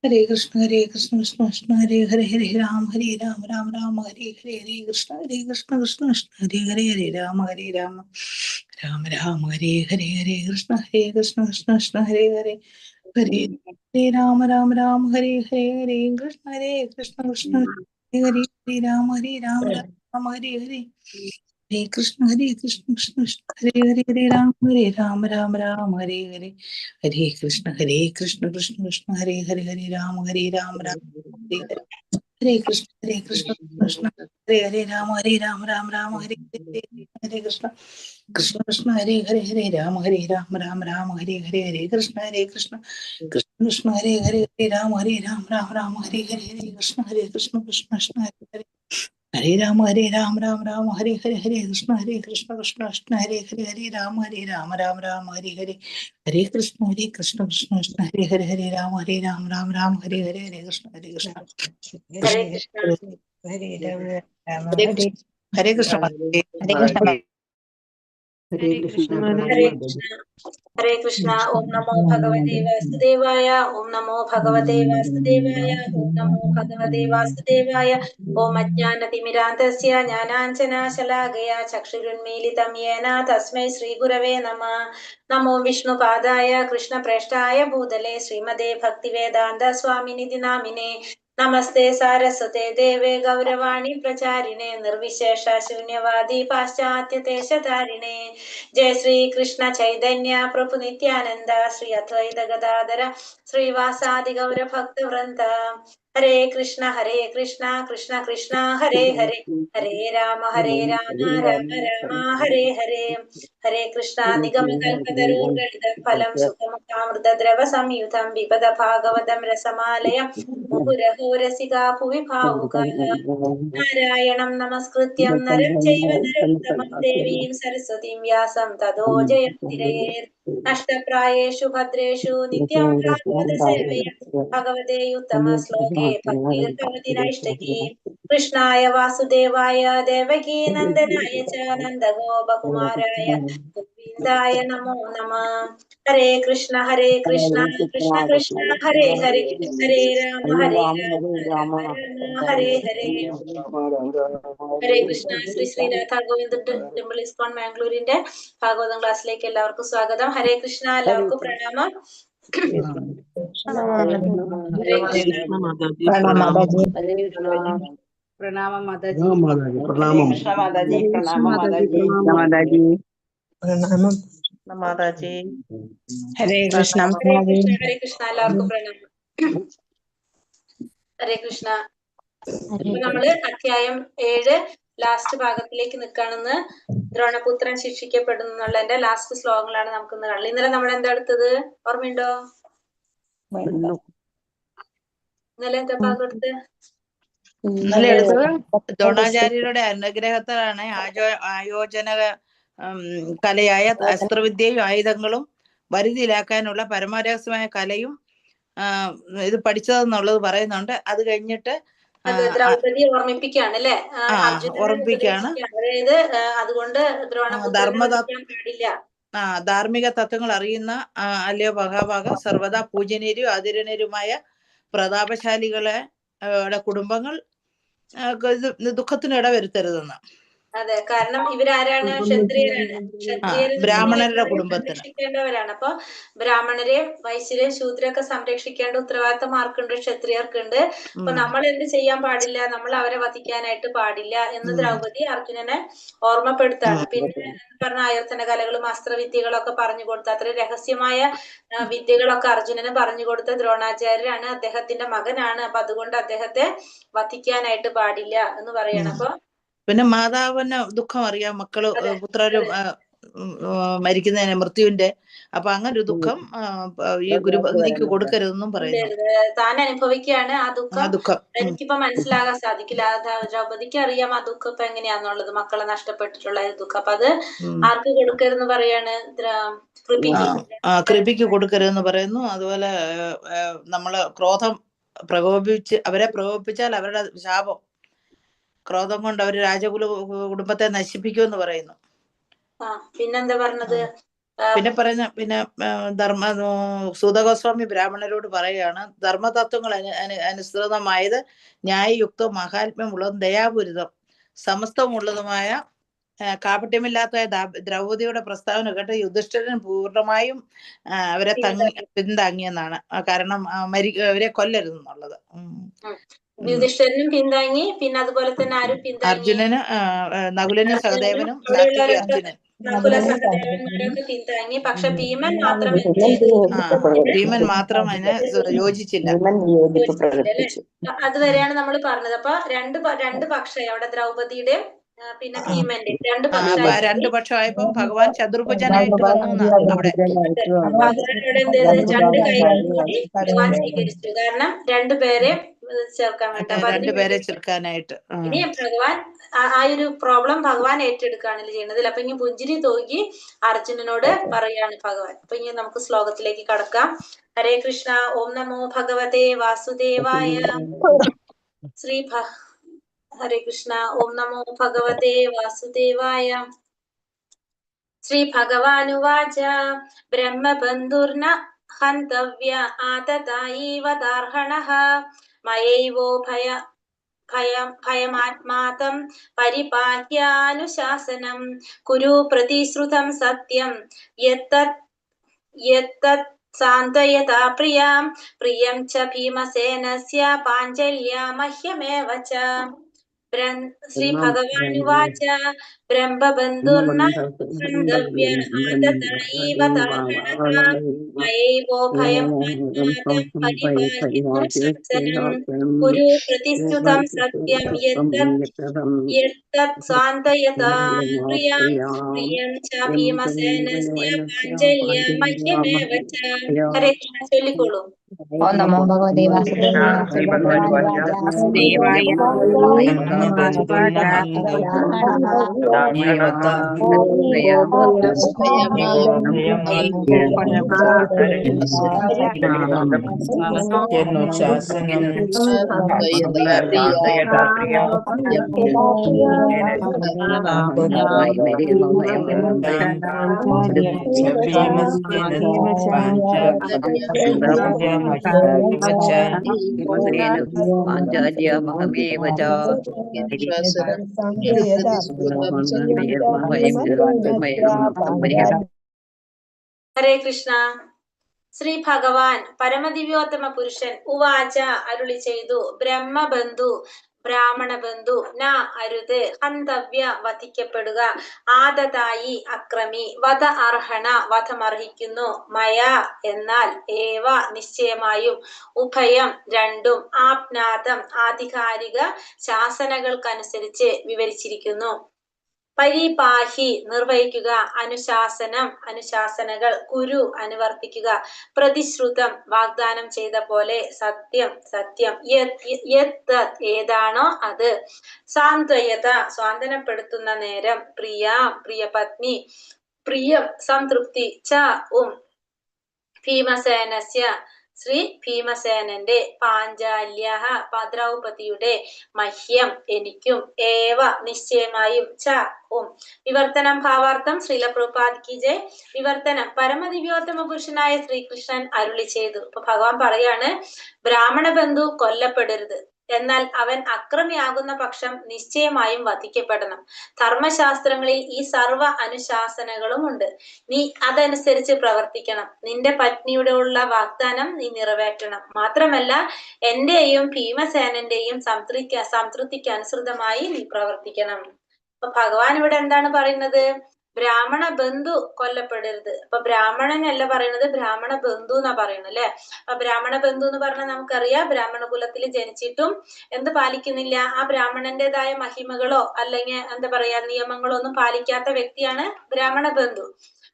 ഹരേ കൃഷ്ണ കൃഷ്ണ കൃഷ്ണ ഹരേ ഹരേ ഹരേ രാം രാം രാം ഹരേ ഹരേ ഹരേ കൃഷ്ണ കൃഷ്ണ കൃഷ്ണ ഹരേ ഹരേ ഹരേ രാം രാം രാം രാം ഹരേ ഹരേ ഹരേ കൃഷ്ണ കൃഷ്ണ കൃഷ്ണ ഹരേ ഹരേ ഹരേ ഹരേ രാം രാം ഹരേ ഹരേ ഹരേ കൃഷ്ണ കൃഷ്ണ ഹരേ ഹരേ ഹരേ രാം രാം ഹരേ ഹരേ ഹരേ കൃഷ്ണ കൃഷ്ണ കൃഷ്ണ ഹരേ ഹരേ രാം രാം ഹരേ ഹരേ ഹരേ കൃഷ്ണ കൃഷ്ണ കൃഷ്ണ ഹരേ ഹരേ രാം രാം ഹരേ ഹരേ ഹരേ കൃഷ്ണ കൃഷ്ണ ഹരേ രാം രാം ഹരേ ഹരേ കൃഷ്ണ കൃഷ്ണ കൃഷ്ണ ഹരേ ഹരേ രാം രാം ഹരേ ഹരേ കൃഷ്ണ കൃഷ്ണ കൃഷ്ണ ഹരേ ഹരേ രാം രാം ഹരേ ഹരേ കൃഷ്ണ കൃഷ്ണ കൃഷ്ണ ഹരേ ഹരേ ഹരേ രാം രാം ഹരേ ഹരേ കൃഷ്ണ കൃഷ്ണ കൃഷ്ണ ഹരേ ഹരേ രാം രാം ഹരേ ഹരേ ഹരേ കൃഷ്ണ കൃഷ്ണ കൃഷ്ണ ഹരേ ഹരേ രാം രാം ഹരേ ഹരേ ഹരേ കൃഷ്ണ കൃഷ്ണ ഹരേ കൃഷ്ണ ഹരേ രാമ രാമ ഹരേ ഹരേ കൃഷ്ണ ഹരേ കൃഷ്ണ ഹരേ കൃഷ്ണ ഹരേ കൃഷ്ണ ഹരേ കൃഷ്ണ ഹരേ കൃഷ്ണ. ഓം നമോ ഭഗവതേ വാസുദേവായ. ഓം നമോ ഭഗവതേ വാസുദേവായ. ഓം നമോ ഭഗവതേ വാസുദേവായ. ഓം അജ്ഞാനതിമിരാന്തസ്യ ജ്ഞാനാഞ്ജനാശലാകയാ ചക്ഷുരുന്മീലിതം യേന തസ്മൈ ശ്രീഗുരവേ നമഃ. നമോ വിഷ്ണുപാദായ കൃഷ്ണപ്രേഷ്ഠായ ഭൂതലേ ശ്രീമതേ ഭക്തിവേദാന്ത സ്വാമിനിധി നാമിനേ. നമസ്തേ സാരസ്വതേ ദേവേ ഗൗരവാണി പ്രചാരിണേ നിർവിശേഷ ശൂന്യവാദി പാശ്ചാത്യ ദേശധാരിണേ. ജയ ശ്രീ കൃഷ്ണ ചൈതന്യ പ്രഭു നിത്യാനന്ദ ശ്രീ അദ്വൈത ഗദാധര ശ്രീവാസാദി ഗൗര ഭക്തവൃന്ദ. ഹരേ കൃഷ്ണ കൃഷ്ണ കൃഷ്ണ ഹരേ ഹരേ ഹരേ രാമ രാമ രാമ ഹരേ ഹരേ. ഹരേ കൃഷ്ണ നിഗമകൽപതരോർഗളിതം ഫലം സുഖമുഖാമൃതദ്രവ സംയുതം വിപദ ഭാഗവതം രസമാലയം മുഹുരഹോ രസികാ ഭുവി ഭാവുകാഃ. നാരായണം നമസ്കൃത്യം നരം ചൈവ നരോത്തമം ദേവീം സരസ്വതീം വ്യാസം തതോ ജയമുദീരയേത്. നഷ്ടപ്രായേഷു ഭദ്രേഷു നിത്യം ഭാഗവത സേവയ ഭഗവതേ ഉത്തമ ശ്ലോകേ ഭക്തിർഭവതി നൈഷ്ടകീ. കൃഷ്ണായ വാസുദേവായ ദേവകീ നന്ദനായ ച നന്ദഗോപകുമാരായ ഗോവിന്ദായ നമോ നമഃ. ഹരേ കൃഷ്ണ കൃഷ്ണ കൃഷ്ണ ഹരേ ഹരേ ഹരേ രാമ രാമ ഹരേ ഹരേ. ഹരേ കൃഷ്ണ. ശ്രീ ശ്രീനാഥ ഗോവിന്ദ ടെമ്പിൾ ഇസ്കോൺ മാംഗ്ലൂരിന്റെ ഭാഗവതം ക്ലാസ്സിലേക്ക് എല്ലാവർക്കും സ്വാഗതം. ഹരേ കൃഷ്ണ. എല്ലാവർക്കും പ്രണാമം. ഹരേ കൃഷ്ണ. പ്രണാമ മാതാജി. പ്രണാമം മാതാജി. ഹരേ കൃഷ്ണ മാതാജി. പ്രണാമ മാതാജി. പ്രണാമം മാതാജി. ഹരേ കൃഷ്ണ ഹരേ മാതാജി. കൃഷ്ണ. ഹരേ കൃഷ്ണ. എല്ലാവർക്കും പ്രണാമം. ഹരേ കൃഷ്ണ. അപ്പൊ നമ്മള് അധ്യായം 7 ലാസ്റ്റ് ഭാഗത്തിലേക്ക് നിൽക്കുകയാണെന്ന്. ദ്രോണപുത്രൻ ശിക്ഷിക്കപ്പെടുന്നു എന്നുള്ളതിന്റെ ലാസ്റ്റ് ശ്ലോകങ്ങളാണ് നമുക്ക് ഇന്ന് കാണുന്നത്. ഇന്നലെ നമ്മൾ എന്താ എടുത്തത് ഓർമ്മയുണ്ടോ? ഇന്നലെ എന്താ ഭാഗം എടുത്തത്? ഇന്നലെ എടുത്തത് ദ്രോണാചാര്യരുടെ അനുഗ്രഹത്തിലാണ് ആയോജന കലയായ അസ്ത്രവിദ്യയും ആയുധങ്ങളും വരുതിയിലാക്കാനുള്ള പരമരഹസ്യമായ കലയും ഇത് പഠിച്ചതെന്നുള്ളത് പറയുന്നുണ്ട്. അത് കഴിഞ്ഞിട്ട് ദ്രൗപദി ഓർമ്മിപ്പിക്കുകയാണ് അല്ലെ, ഓർമ്മിപ്പിക്കുകയാണ്. അതായത് അതുകൊണ്ട് ദ്രോണപുത്രനെ പാടില്ല. ധാർമ്മിക തത്വങ്ങൾ അറിയുന്ന അല്ലയോ മഹാഭാഗ, സർവദാ പൂജനീയരും ആദരണീയരുമായ പ്രതാപശാലികളെ കുടുംബങ്ങൾ ദുഃഖത്തിന് ഇടവരുത്തരുതെന്ന്. അതെ, കാരണം ഇവരാരാണ്? ക്ഷത്രിയരാണ്. ബ്രാഹ്മണരുടെ കുടുംബത്തിന് സംരക്ഷിക്കേണ്ടവരാണ്. അപ്പൊ ബ്രാഹ്മണരെയും വൈശ്യരെയും ശൂദ്രൊക്കെ സംരക്ഷിക്കേണ്ട ഉത്തരവാദിത്തം ആർക്കുണ്ട്? ക്ഷത്രിയർക്കുണ്ട്. അപ്പൊ നമ്മൾ എന്ത് ചെയ്യാൻ പാടില്ല? നമ്മൾ അവരെ വധിക്കാനായിട്ട് പാടില്ല എന്ന് ദ്രൗപദി അർജുനനെ ഓർമ്മപ്പെടുത്താണ്. പിന്നെ പറഞ്ഞ ആയോധന കലകളും അസ്ത്രവിദ്യകളൊക്കെ പറഞ്ഞു കൊടുത്ത, അത്ര രഹസ്യമായ വിദ്യകളൊക്കെ അർജുനന് പറഞ്ഞു കൊടുത്ത ദ്രോണാചാര്യരാണ്. അദ്ദേഹത്തിന്റെ മകനാണ്. അപ്പൊ അതുകൊണ്ട് അദ്ദേഹത്തെ വധിക്കാനായിട്ട് പാടില്ല എന്ന് പറയണം. അപ്പൊ പിന്നെ മാതാവിന് ദുഃഖം അറിയാം, മക്കള് പുത്രരും മരിക്കുന്നതിന് മൃത്യുവിന്റെ. അപ്പൊ അങ്ങനെ ഒരു ദുഃഖം ഈ ഗുരുഭക്തിക്ക് കൊടുക്കരുതെന്നും പറയുന്നു. താൻ അനുഭവിക്കുകയാണ് ആ ദുഃഖം. എനിക്കിപ്പോ മനസ്സിലാകാൻ സാധിക്കില്ല. ദ്രൗപദിക്ക് അറിയാം ആ ദുഃഖം ഇപ്പൊ എങ്ങനെയാന്നുള്ളത്, മക്കളെ നഷ്ടപ്പെട്ടിട്ടുള്ള ദുഃഖം. അപ്പൊ അത് ആർക്ക് കൊടുക്കരുതെന്ന് പറയാണ്? കൃപിക്ക് കൊടുക്കരുതെന്ന് പറയുന്നു. അതുപോലെ നമ്മള് ക്രോധം അവരെ പ്രകോപിപ്പിച്ചാൽ അവരുടെ ശാപം, ക്രോധം കൊണ്ട് അവർ കുടുംബത്തെ നശിപ്പിക്കുമെന്ന് പറയുന്നു. പിന്നെന്താ പറഞ്ഞത്? പിന്നെ പറയുന്ന പിന്നെ സൂതഗോസ്വാമി ബ്രാഹ്മണരോട് പറയുകയാണ്, ധർമ്മതത്വങ്ങൾ അനുസൃതമായത് ന്യായയുക്തം മഹാത്മ്യമുള്ളതും ദയാപൂരിതം സമസ്തമുള്ളതുമായ കാപട്യമില്ലാത്ത ദ്രൗപദിയുടെ പ്രസ്താവന കേട്ട് യുധിഷ്ഠിരൻ പൂർണ്ണമായും അവരെ പിന്താങ്ങിയെന്നാണ്. കാരണം അവരെ കൊല്ലരുതെന്നുള്ളത്. യുധിഷ്ഠിരനും പിന്താങ്ങി, പിന്നെ അതുപോലെ തന്നെ ആരും പിന്താങ്ങി? അർജുനന്, നകുലനും സഹദേവനും സാത്വികി അർജുനൻ നകുല സഹദേവന്മാരൊക്കെ പിന്താങ്ങി. പക്ഷെ ഭീമൻ മാത്രം ഭീമൻ മാത്രം അതിനെ യോജിച്ചില്ല. അതുവരെയാണ് നമ്മൾ പറഞ്ഞത്. അപ്പൊ രണ്ട് പക്ഷം അവിടെ ദ്രൗപദിയുടെ പിന്നെ ഭീമന്റെ രണ്ട് പക്ഷമായപ്പോ ഭഗവാൻ ചതുർഭുജനായിട്ട് വന്നു അവിടെ. ഭഗവാനോട് എന്ത് ചെയ്ത്? രണ്ട് കൈകളും കൂടി ഭഗവാൻ സ്വീകരിച്ചു. കാരണം രണ്ടുപേരെ ചേർക്കാൻ ചേർക്കാനായിട്ട്. ഇനി ഭഗവാൻ ആ ഒരു പ്രോബ്ലം ഭഗവാൻ ഏറ്റെടുക്കുകയാണ് ചെയ്യുന്നത്. അപ്പൊ ഇനി പുഞ്ചിരി തൂകി അർജുനനോട് പറയാണ് ഭഗവാൻ. അപ്പൊ ഇനി നമുക്ക് ശ്ലോകത്തിലേക്ക് കടക്കാം. ഹരേ കൃഷ്ണ. ഓം നമോ ഭഗവതേ വാസുദേവായ. ഹരേ കൃഷ്ണ. ഓം നമോ ഭഗവതേ വാസുദേവായ. ശ്രീ ഭഗവാനുവാച ബ്രഹ്മബന്ധുർന ഹന്തവ്യ ആതതായീവദാർഹണഃ മയൈവോ ഭയമാത്മാതം പരിപാഹ്യാനുശാസനം കുരു പ്രതിശ്രുതം സത്യം യത്തത് സാന്ത്വയതാ പ്രിയം ച ഭീമസേനസ്യ പാഞ്ചല്യാ മഹ്യമേവ ച. ശ്രീ ഭഗവാനുവാച ബ്രഹ്മബന്ധുർന ഹന്തവ്യ ആതതായീവദാർഹണഃ മയൈവോ ഭയമാത്മാതം പരിപാഹ്യാനുശാസനം കുരു പ്രതിശ്രുതം സത്യം യത്തത് സാന്ത്വയതാ പ്രിയം ച ഭീമസേനസ്യ പാഞ്ചല്യാ മഹ്യമേവ ച. ഹരേ കൃഷ്ണ. ചൊല്ലിക്കോളൂ. ഓം നമോ ഭഗവതേ വാസുദേവായ. ഹരേ കൃഷ്ണ. ശ്രീ ഭഗവാൻ പരമദിവ്യോത്തമ പുരുഷൻ ഉവാച അരുളി ചെയ്തു. ബ്രഹ്മബന്ധു ബ്രാഹ്മണ ബന്ധു ന അരുത്, ഹന്തവ്യ വധിക്കപ്പെടുക, ആദതായി അക്രമി, വധ അർഹണ വധമർഹിക്കുന്നു, മയ എന്നാൽ, ഏവ നിശ്ചയമായും, ഉഭയം രണ്ടും, ആപ്നാതം ആധികാരിക ശാസനകൾക്കനുസരിച്ച് വിവരിച്ചിരിക്കുന്നു. പരിപാഹി നിർവഹിക്കുക, അനുശാസനം അനുശാസനകൾ, കുരു അനുവർത്തിക്കുക, പ്രതിശ്രുതം വാഗ്ദാനം ചെയ്ത പോലെ, സത്യം സത്യം, ഏതാണോ അത്, സാന്ത്വയത സ്വാന്തനപ്പെടുത്തുന്ന നേരം, പ്രിയപത്നി, പ്രിയം സംതൃപ്തി, ച ഭീമസേനസ്യ ശ്രീ ഭീമസേനന്റെ, പാഞ്ചാല്യ ദ്രൗപദിയുടെ, മഹ്യം എനിക്കും, ഏവ നിശ്ചയമായും, ച വിവർത്തനം ഭാവാർത്ഥം. ശ്രീല പ്രഭുപാദ് കി ജയ്. വിവർത്തനം. പരമദിവ്യോത്തമ പുരുഷനായ ശ്രീകൃഷ്ണൻ അരുളി ചെയ്തു. അപ്പൊ ഭഗവാൻ പറയാണ്, ബ്രാഹ്മണ ബന്ധു കൊല്ലപ്പെടരുത്, എന്നാൽ അവൻ അക്രമിയാകുന്ന പക്ഷം നിശ്ചയമായും വധിക്കപ്പെടണം. ധർമ്മശാസ്ത്രങ്ങളിൽ ഈ സർവ അനുശാസനകളും ഉണ്ട്. നീ അതനുസരിച്ച് പ്രവർത്തിക്കണം. നിന്റെ പത്നിയുടെ ഉള്ള വാഗ്ദാനം നീ നിറവേറ്റണം. മാത്രമല്ല എന്റെയും ഭീമസേനന്റെയും സംതൃപ്തിക്ക് അനുസൃതമായി നീ പ്രവർത്തിക്കണം. അപ്പൊ ഭഗവാൻ ഇവിടെ എന്താണ് പറയുന്നത്? ബ്രാഹ്മണ ബന്ധു കൊല്ലപ്പെടരുത്. അപ്പൊ ബ്രാഹ്മണനല്ല പറയുന്നത്, ബ്രാഹ്മണ ബന്ധു എന്നാ പറയുന്നത് അല്ലെ. അപ്പൊ ബ്രാഹ്മണ ബന്ധു എന്ന് പറഞ്ഞാൽ നമുക്കറിയാം, ബ്രാഹ്മണ കുലത്തിൽ ജനിച്ചിട്ടും എന്ത് പാലിക്കുന്നില്ല, ആ ബ്രാഹ്മണന്റേതായ മഹിമകളോ അല്ലെങ്കിൽ എന്താ പറയാ നിയമങ്ങളോ ഒന്നും പാലിക്കാത്ത വ്യക്തിയാണ് ബ്രാഹ്മണ ബന്ധു.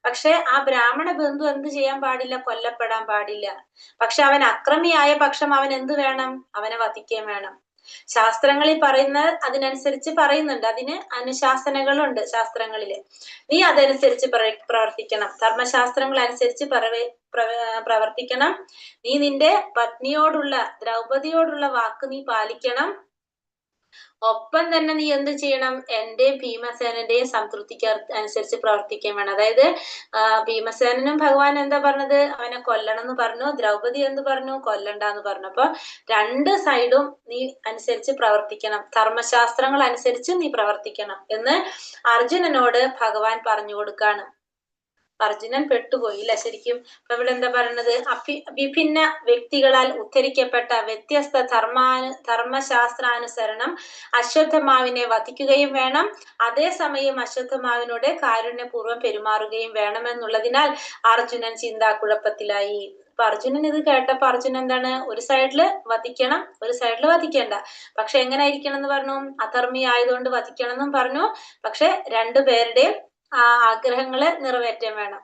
പക്ഷെ ആ ബ്രാഹ്മണ ബന്ധു എന്ത് ചെയ്യാൻ പാടില്ല? കൊല്ലപ്പെടാൻ പാടില്ല. പക്ഷെ അവൻ അക്രമിയായ പക്ഷം അവൻ എന്ത് വേണം? അവനെ വധിക്കുകയും വേണം. ശാസ്ത്രങ്ങളിൽ പറയുന്ന അതിനനുസരിച്ച് പറയുന്നുണ്ട്, അതിന് അനുശാസനകളുണ്ട് ശാസ്ത്രങ്ങളില്. നീ അതനുസരിച്ച് പ്രവർത്തിക്കണം. ധർമ്മശാസ്ത്രങ്ങൾ അനുസരിച്ച് പ്രവർത്തിക്കണം. നീ നിന്റെ പത്നിയോടുള്ള ദ്രൗപദിയോടുള്ള വാക്ക് നീ പാലിക്കണം. ഒപ്പം തന്നെ നീ എന്ത് ചെയ്യണം? എന്റെയും ഭീമസേനന്റെയും സംതൃപ്തിക്ക് അനുസരിച്ച് പ്രവർത്തിക്കാൻ വേണം. അതായത് ഭീമസേനനും ഭഗവാൻ എന്താ പറഞ്ഞത്? അവനെ കൊല്ലണം എന്ന് പറഞ്ഞു. ദ്രൗപദി എന്ത് പറഞ്ഞു? കൊല്ലണ്ടെന്ന് പറഞ്ഞു. അപ്പൊ രണ്ട് സൈഡും നീ അനുസരിച്ച് പ്രവർത്തിക്കണം, ധർമ്മശാസ്ത്രങ്ങൾ അനുസരിച്ച് നീ പ്രവർത്തിക്കണം എന്ന് അർജുനനോട് ഭഗവാൻ പറഞ്ഞു കൊടുക്കാണ്. അർജുനൻ പെട്ടുപോയില്ല ശരിക്കും. അപ്പൊ ഇവിടെ എന്താ പറയുന്നത്? വിഭിന്ന വ്യക്തികളാൽ ഉദ്ധരിക്കപ്പെട്ട വ്യത്യസ്ത ധർമ്മശാസ്ത്രാനുസരണം അശ്വത്ഥമാവിനെ വധിക്കുകയും വേണം, അതേസമയം അശ്വത്ഥമാവിനോട് കാരുണ്യപൂർവ്വം പെരുമാറുകയും വേണമെന്നുള്ളതിനാൽ അർജുനൻ ചിന്താക്കുഴപ്പത്തിലായി. അപ്പൊ അർജുനൻ ഇത് കേട്ടപ്പോ അർജുനൻ എന്താണ്? ഒരു സൈഡില് വധിക്കണം, ഒരു സൈഡില് വധിക്കേണ്ട. പക്ഷെ എങ്ങനെ ആയിരിക്കണം എന്ന് പറഞ്ഞു? അധർമ്മി ആയതുകൊണ്ട് വധിക്കണം എന്നും പറഞ്ഞു. പക്ഷെ രണ്ടുപേരുടെയും ആഗ്രഹങ്ങള് നിറവേറ്റാൻ വേണം,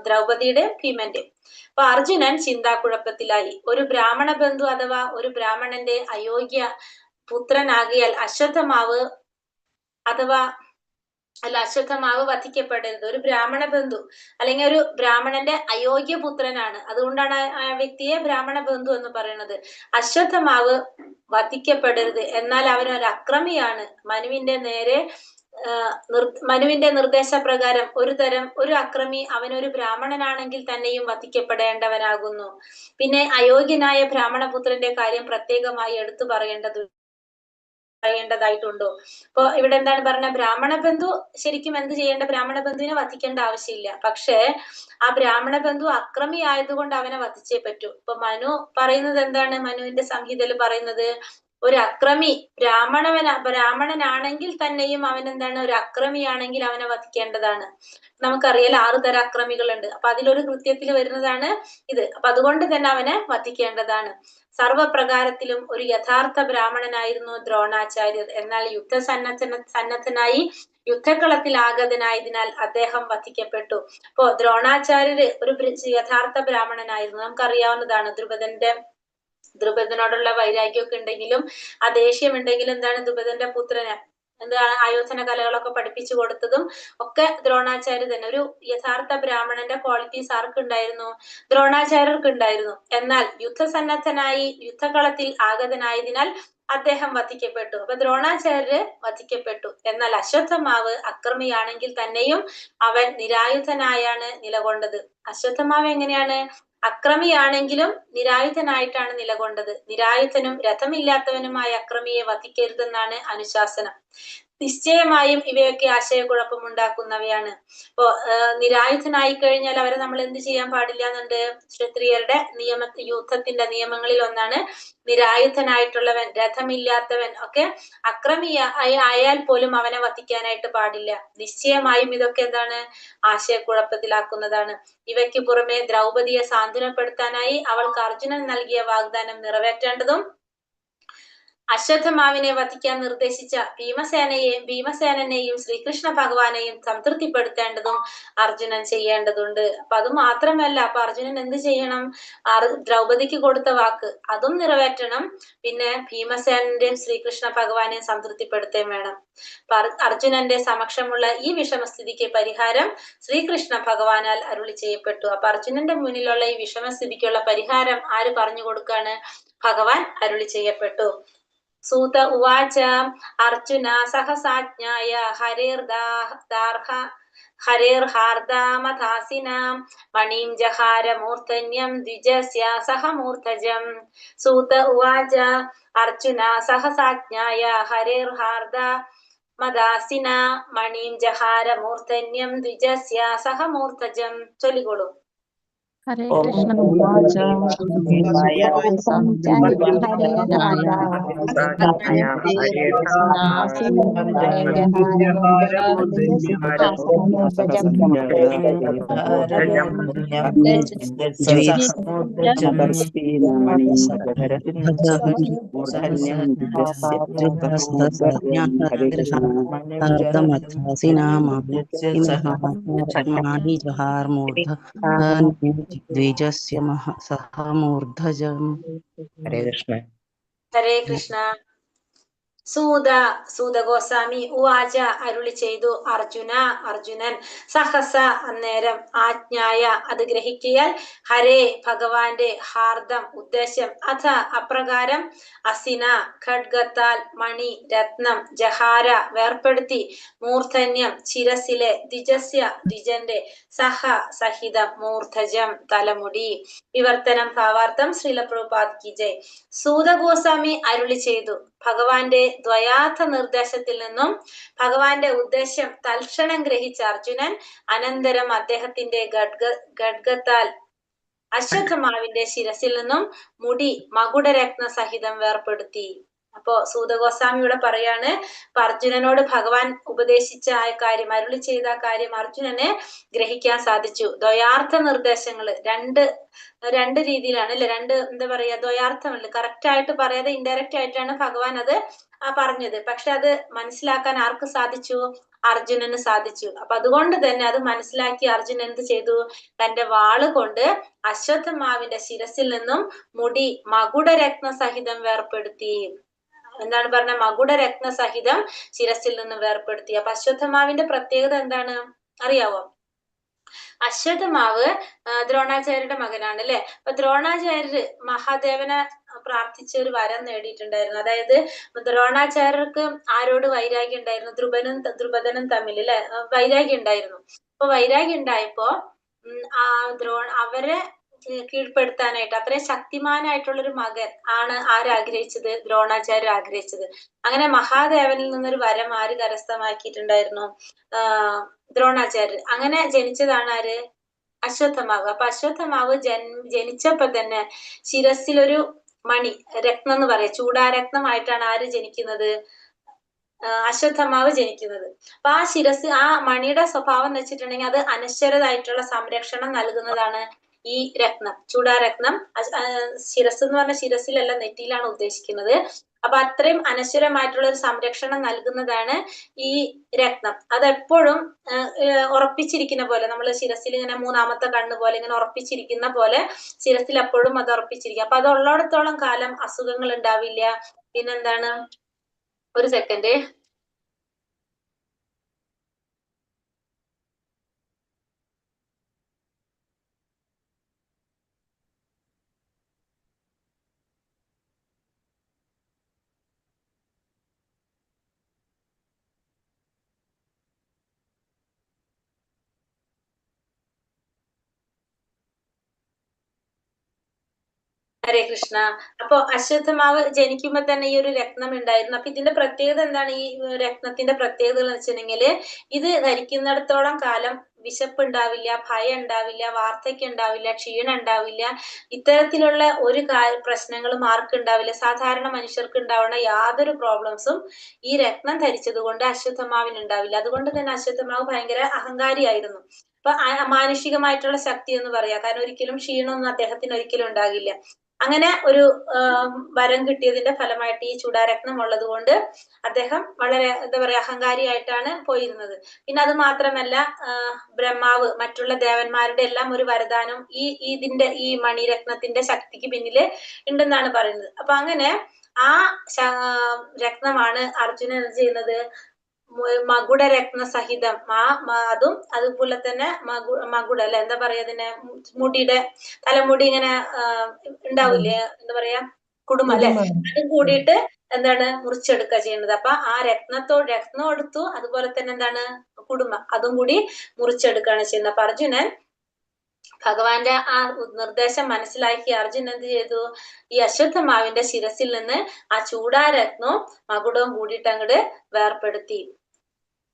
ദ്രൗപദിയുടെ ഭീമന്റെ. അപ്പൊ അർജുനൻ ചിന്താക്കുഴപ്പത്തിലായി. ഒരു ബ്രാഹ്മണ ബന്ധു അഥവാ ഒരു ബ്രാഹ്മണന്റെ അയോഗ്യ പുത്രനാകിയാൽ അശ്വത്ഥമാവ് വധിക്കപ്പെടരുത്. ഒരു ബ്രാഹ്മണ ബന്ധു അല്ലെങ്കിൽ ഒരു ബ്രാഹ്മണന്റെ അയോഗ്യ പുത്രനാണ്, അതുകൊണ്ടാണ് ആ വ്യക്തിയെ ബ്രാഹ്മണ ബന്ധു എന്ന് പറയുന്നത്. അശ്വത്ഥമാവ് വധിക്കപ്പെടരുത്, എന്നാൽ അവനൊരു അക്രമിയാണ്. മനുവിന്റെ നിർദ്ദേശപ്രകാരം ഒരു അക്രമി അവനൊരു ബ്രാഹ്മണനാണെങ്കിൽ തന്നെയും വധിക്കപ്പെടേണ്ടവനാകുന്നു. പിന്നെ അയോഗ്യനായ ബ്രാഹ്മണപുത്രന്റെ കാര്യം പ്രത്യേകമായി എടുത്തു പറയേണ്ടതായിട്ടുണ്ടോ? ഇപ്പൊ ഇവിടെ എന്താണ് പറഞ്ഞ? ബ്രാഹ്മണ ബന്ധു ശരിക്കും എന്ത് ചെയ്യേണ്ട? ബ്രാഹ്മണ ബന്ധുവിനെ വധിക്കേണ്ട ആവശ്യമില്ല. പക്ഷെ ആ ബ്രാഹ്മണ ബന്ധു അക്രമി ആയതുകൊണ്ട് അവനെ വധിച്ചേ പറ്റൂ. ഇപ്പൊ മനു പറയുന്നത് എന്താണ്? മനുവിന്റെ സംഹിതയിൽ പറയുന്നത് ഒരു അക്രമി ബ്രാഹ്മണനാണെങ്കിൽ തന്നെയും അവൻ എന്താണ്? ഒരു അക്രമിയാണെങ്കിൽ അവനെ വധിക്കേണ്ടതാണ്. നമുക്കറിയാലോ 6 തരം അക്രമികളുണ്ട്. അപ്പൊ അതിലൊരു കൃത്യത്തിൽ വരുന്നതാണ് ഇത്. അപ്പൊ അതുകൊണ്ട് തന്നെ അവനെ വധിക്കേണ്ടതാണ്. സർവപ്രകാരത്തിലും ഒരു യഥാർത്ഥ ബ്രാഹ്മണനായിരുന്നു ദ്രോണാചാര്യർ. എന്നാൽ സന്നദ്ധനായി യുദ്ധക്കളത്തിൽ ആഗതനായതിനാൽ അദ്ദേഹം വധിക്കപ്പെട്ടു. അപ്പോ ദ്രോണാചാര്യര് ഒരു യഥാർത്ഥ ബ്രാഹ്മണനായിരുന്നു. നമുക്കറിയാവുന്നതാണ്. ദ്രുപദനോടുള്ള വൈരാഗ്യമൊക്കെ ഉണ്ടെങ്കിലും ആ ദേഷ്യം ഉണ്ടെങ്കിലും എന്താണ്? ദ്രുപദന്റെ പുത്രന് എന്താണ് ആയോധന കലകളൊക്കെ പഠിപ്പിച്ചു കൊടുത്തതും ഒക്കെ ദ്രോണാചാര്യ തന്നെ. ഒരു യഥാർത്ഥ ബ്രാഹ്മണന്റെ ക്വാളിറ്റീസ് ആർക്കുണ്ടായിരുന്നു? ദ്രോണാചാര്യർക്ക് ഉണ്ടായിരുന്നു. എന്നാൽ യുദ്ധസന്നദ്ധനായി യുദ്ധകളത്തിൽ ആഗതനായതിനാൽ അദ്ദേഹം വധിക്കപ്പെട്ടു. അപ്പൊ ദ്രോണാചാര്യര് വധിക്കപ്പെട്ടു. എന്നാൽ അശ്വത്ഥമാവ് അക്രമിയാണെങ്കിൽ തന്നെയും അവൻ നിരായുധനായാണ് നിലകൊണ്ടത്. അശ്വത്ഥമാവ് എങ്ങനെയാണ്? അക്രമിയാണെങ്കിലും നിരായുധനായിട്ടാണ് നിലകൊണ്ടത്. നിരായുധനും രഥമില്ലാത്തവനുമായ അക്രമിയെ വധിക്കരുതെന്നാണ് അനുശാസനം. നിശ്ചയമായും ഇവയൊക്കെ ആശയക്കുഴപ്പമുണ്ടാക്കുന്നവയാണ്. ഇപ്പോ നിരായുധനായി കഴിഞ്ഞാൽ അവരെ നമ്മൾ എന്ത് ചെയ്യാൻ പാടില്ല എന്നുണ്ട്? ക്ഷത്രിയരുടെ യുദ്ധത്തിന്റെ നിയമങ്ങളിൽ ഒന്നാണ് നിരായുധനായിട്ടുള്ളവൻ, രഥമില്ലാത്തവൻ ഒക്കെ ആയാൽ പോലും അവനെ വധിക്കാനായിട്ട് പാടില്ല. നിശ്ചയമായും ഇതൊക്കെ എന്താണ്? ആശയക്കുഴപ്പത്തിലാക്കുന്നതാണ്. ഇവയ്ക്ക് പുറമെ ദ്രൗപദിയെ സാന്ത്വനപ്പെടുത്താനായി അവൾക്ക് അർജുനൻ നൽകിയ വാഗ്ദാനം നിറവേറ്റേണ്ടതും അശ്വത്ഥമാവിനെ വധിക്കാൻ നിർദ്ദേശിച്ച ഭീമസേനെയും ശ്രീകൃഷ്ണ ഭഗവാനെയും സംതൃപ്തിപ്പെടുത്തേണ്ടതും അർജുനൻ ചെയ്യേണ്ടതുണ്ട്. അപ്പൊ അത് മാത്രമല്ല, അപ്പൊ അർജുനൻ എന്ത് ചെയ്യണം? ദ്രൗപദിക്ക് കൊടുത്ത വാക്ക് അതും നിറവേറ്റണം. പിന്നെ ഭീമസേനന്റെയും ശ്രീകൃഷ്ണ ഭഗവാനെയും സംതൃപ്തിപ്പെടുത്തുകയും വേണം. അർജുനന്റെ സമക്ഷമുള്ള ഈ വിഷമസ്ഥിതിക്ക് പരിഹാരം ശ്രീകൃഷ്ണ ഭഗവാനാൽ അരുളി ചെയ്യപ്പെട്ടു. അപ്പൊ അർജുനന്റെ മുന്നിലുള്ള ഈ വിഷമസ്ഥിതിക്കുള്ള പരിഹാരം ആര് പറഞ്ഞു കൊടുക്കാണ്? ഭഗവാൻ അരുളി ചെയ്യപ്പെട്ടു. സൂത ഉവാച അർജുന സഹസാജ്ഞായ ഹരേർഹാർദാമഥാസിനാം മണീം ജഹാര മൂർധന്യം ദ്വിജസ്യ സഹമൂർധജം. സൂത ഉവാച അർജുന സഹസാജ്ഞായ ഹരേർഹാർദാമഥാസിന മണീം ജഹാര മൂർധന്യം ദ്വിജസ്യ സഹമൂർധജം. ചൊല്ലിക്കോളൂ. ഹരേ കൃഷ്ണ. ദ്വിജസ്യ സഹമൂർധജം. ഹരേ കൃഷ്ണ. ഹരേ കൃഷ്ണ. സൂതഗോസ്വാമി ഉവാച അരുളി ചെയ്തു. അർജുനൻ സഹസ അന്നേരം ആജ്ഞായ അത് ഗ്രഹിക്കയാൽ ഹരേ ഭഗവാന്റെ ഹാർദം ഉദ്ദേശ്യം അഥ അപ്രകാരം അസിന ഖഡ്ഗത്താൽ മണി രത്നം ജഹാര വേർപ്പെടുത്തി മൂർധന്യം ശിരസിലെ ദ്വിജന്റെ സഹ സഹിതം മൂർധജം തലമുടി. വിവർത്തനം ഭാവാർത്ഥം ശ്രീല പ്രഭുപാദ് കി ജയ്. സൂതഗോസ്വാമി അരുളി ചെയ്തു. ഭഗവാന്റെ ദ്വയാർത്ഥ നിർദ്ദേശത്തിൽ നിന്നും ഭഗവാന്റെ ഉദ്ദേശ്യം തൽക്ഷണം ഗ്രഹിച്ച അർജുനൻ അനന്തരം അദ്ദേഹത്തിന്റെ ഖഡ്ഗത്താൽ അശ്വത്ഥമാവിന്റെ ശിരസിൽ നിന്നും മുടി മകുടരത്ന സഹിതം വേർപ്പെടുത്തി. അപ്പോ സൂതഗോസ്വാമിയുടെ പറയാണ്, ഇപ്പൊ അർജുനനോട് ഭഗവാൻ ഉപദേശിച്ച ആ കാര്യം, അരുളി ചെയ്ത ആ കാര്യം അർജുനന് ഗ്രഹിക്കാൻ സാധിച്ചു. ദ്വയാർത്ഥ നിർദ്ദേശങ്ങള് രണ്ട് രീതിയിലാണ് അല്ലെ, എന്താ പറയാ, ദ്വയാർത്ഥമല്ല, കറക്റ്റ് ആയിട്ട് പറയാതെ ഇൻഡയറക്റ്റ് ആയിട്ടാണ് ഭഗവാൻ അത് പറഞ്ഞത്. പക്ഷെ അത് മനസ്സിലാക്കാൻ ആർക്ക് സാധിച്ചു? അർജുനന് സാധിച്ചു. അപ്പൊ അതുകൊണ്ട് തന്നെ അത് മനസ്സിലാക്കി അർജുനൻ എന്ത് ചെയ്തു? തന്റെ വാള് കൊണ്ട് അശ്വത്ഥമാവിന്റെ ശിരസിൽ നിന്നും മുടി മകുടരത്ന സഹിതം വേർപ്പെടുത്തി. എന്താണ് പറഞ്ഞ? മകുടരത്ന സഹിതം ശിരസിൽ നിന്നും വേർപ്പെടുത്തി. അപ്പൊ അശ്വത്ഥമാവിന്റെ പ്രത്യേകത എന്താണ് അറിയാവോ? അശ്വത്ഥമാവ് ദ്രോണാചാര്യരുടെ മകനാണ് അല്ലെ. അപ്പൊ ദ്രോണാചാര്യര് മഹാദേവനെ പ്രാർത്ഥിച്ച ഒരു വരം നേടിയിട്ടുണ്ടായിരുന്നു. അതായത് ദ്രോണാചാര്യർക്ക് ആരോട് വൈരാഗ്യം ഉണ്ടായിരുന്നു? ദ്രുപദനും തമ്മിൽ അല്ലെ വൈരാഗ്യം ഉണ്ടായിരുന്നു. അപ്പൊ വൈരാഗ്യം ഉണ്ടായപ്പോ അവരെ കീഴ്പ്പെടുത്താനായിട്ട് അത്രയും ശക്തിമാനായിട്ടുള്ളൊരു മകൻ ആണ് ആരാഗ്രഹിച്ചത്? ദ്രോണാചാര്യർ ആഗ്രഹിച്ചത്. അങ്ങനെ മഹാദേവനിൽ നിന്നൊരു വരം ആര് കരസ്ഥമാക്കിയിട്ടുണ്ടായിരുന്നു? ദ്രോണാചാര്യർ. അങ്ങനെ ജനിച്ചതാണ് ആര്? അശ്വത്ഥമാവ്. അപ്പൊ അശ്വത്ഥമാവ് ജനിച്ചപ്പോ തന്നെ ശിരസിലൊരു മണി, രത്നം എന്ന് പറയാം, ചൂടാരത്നമായിട്ടാണ് ആര് ജനിക്കുന്നത്? അശ്വത്ഥമാവ് ജനിക്കുന്നത്. അപ്പൊ ആ ശിരസ്, ആ മണിയുടെ സ്വഭാവം എന്ന് വെച്ചിട്ടുണ്ടെങ്കിൽ അത് അനശ്വരതായിട്ടുള്ള സംരക്ഷണം നൽകുന്നതാണ് ഈ രത്നം, ചൂടാരത്നം. ശിരസ് എന്ന് പറഞ്ഞ ശിരസിലല്ല, നെറ്റിയിലാണ് ഉദ്ദേശിക്കുന്നത്. അപ്പൊ അത്രയും അനശ്വരമായിട്ടുള്ള ഒരു സംരക്ഷണം നൽകുന്നതാണ് ഈ രത്നം. അതെപ്പോഴും ഉറപ്പിച്ചിരിക്കുന്ന പോലെ, നമ്മൾ ശിരസിൽ ഇങ്ങനെ മൂന്നാമത്തെ കണ്ണ് പോലെ ഇങ്ങനെ ഉറപ്പിച്ചിരിക്കുന്ന പോലെ ശിരസിൽ എപ്പോഴും അത് ഉറപ്പിച്ചിരിക്കുക. അപ്പൊ അത് ഉള്ളിടത്തോളം കാലം അസുഖങ്ങൾ ഉണ്ടാവില്ല. പിന്നെന്താണ്, ഒരു സെക്കൻഡ്, ഹരേ കൃഷ്ണ. അപ്പൊ അശ്വത്ഥമാവ് ജനിക്കുമ്പോ തന്നെ ഈ ഒരു രത്നം ഉണ്ടായിരുന്നു. അപ്പൊ ഇതിന്റെ പ്രത്യേകത എന്താണ്? ഈ രത്നത്തിന്റെ പ്രത്യേകത എന്ന് വെച്ചിട്ടുണ്ടെങ്കില് ഇത് ധരിക്കുന്നിടത്തോളം കാലം വിശപ്പ് ഉണ്ടാവില്ല, ഭയം ഉണ്ടാവില്ല, വാർദ്ധക്യം ഉണ്ടാവില്ല, ക്ഷീണം ഉണ്ടാവില്ല, ഇത്തരത്തിലുള്ള ഒരു പ്രശ്നങ്ങളും ആർക്കുണ്ടാവില്ല. സാധാരണ മനുഷ്യർക്ക് ഉണ്ടാവുന്ന യാതൊരു പ്രോബ്ലംസും ഈ രത്നം ധരിച്ചത് കൊണ്ട് അശ്വത്ഥമാവിന് ഉണ്ടാവില്ല. അതുകൊണ്ട് തന്നെ അശ്വത്ഥമാവ് ഭയങ്കര അഹങ്കാരിയായിരുന്നു. അപ്പൊ മാനുഷികമായിട്ടുള്ള ശക്തി എന്ന് പറയാം. കാരണം ഒരിക്കലും ക്ഷീണമൊന്നും അദ്ദേഹത്തിന് ഒരിക്കലും ഉണ്ടാകില്ല. അങ്ങനെ ഒരു വരം കിട്ടിയതിന്റെ ഫലമായിട്ട് ഈ ചൂടാരത്നം ഉള്ളത് കൊണ്ട് അദ്ദേഹം വളരെ എന്താ പറയാ അഹങ്കാരിയായിട്ടാണ് പോയിരുന്നത്. പിന്നെ അത് മാത്രമല്ല, ബ്രഹ്മാവ് മറ്റുള്ള ദേവന്മാരുടെ എല്ലാം ഒരു വരദാനം ഈ മണിരത്നത്തിന്റെ ശക്തിക്ക് പിന്നില് ഉണ്ടെന്നാണ് പറയുന്നത്. അപ്പൊ അങ്ങനെ ആ രത്നമാണ് അർജുനൻ എന്ത് ചെയ്യുന്നത്? മകുടരത്ന സഹിതം അതും അതുപോലെ തന്നെ മകുട അല്ലെ, എന്താ പറയാ അതിനെ, മുടിയുടെ തലമുടി ഇങ്ങനെ ഉണ്ടാവില്ലേ, എന്താ പറയാ, കുടുംബ അല്ലെ, അതും കൂടിയിട്ട് എന്താണ് മുറിച്ചെടുക്കുക ചെയ്യുന്നത്. അപ്പൊ ആ രത്നം എടുത്തു, അതുപോലെ തന്നെ എന്താണ് കുടുംബ, അതും കൂടി മുറിച്ചെടുക്കുകയാണ് ചെയ്യുന്നത്. അപ്പൊ അർജുനൻ ഭഗവാന്റെ ആ നിർദ്ദേശം മനസ്സിലാക്കി അർജുനൻ എന്ത് ചെയ്തു? ഈ അശ്വത്ഥമാവിന്റെ ശിരസിൽ നിന്ന് ആ ചൂടാരത്നവും മകുടവും കൂടിയിട്ട് അങ്ങോട്ട് വേർപ്പെടുത്തി.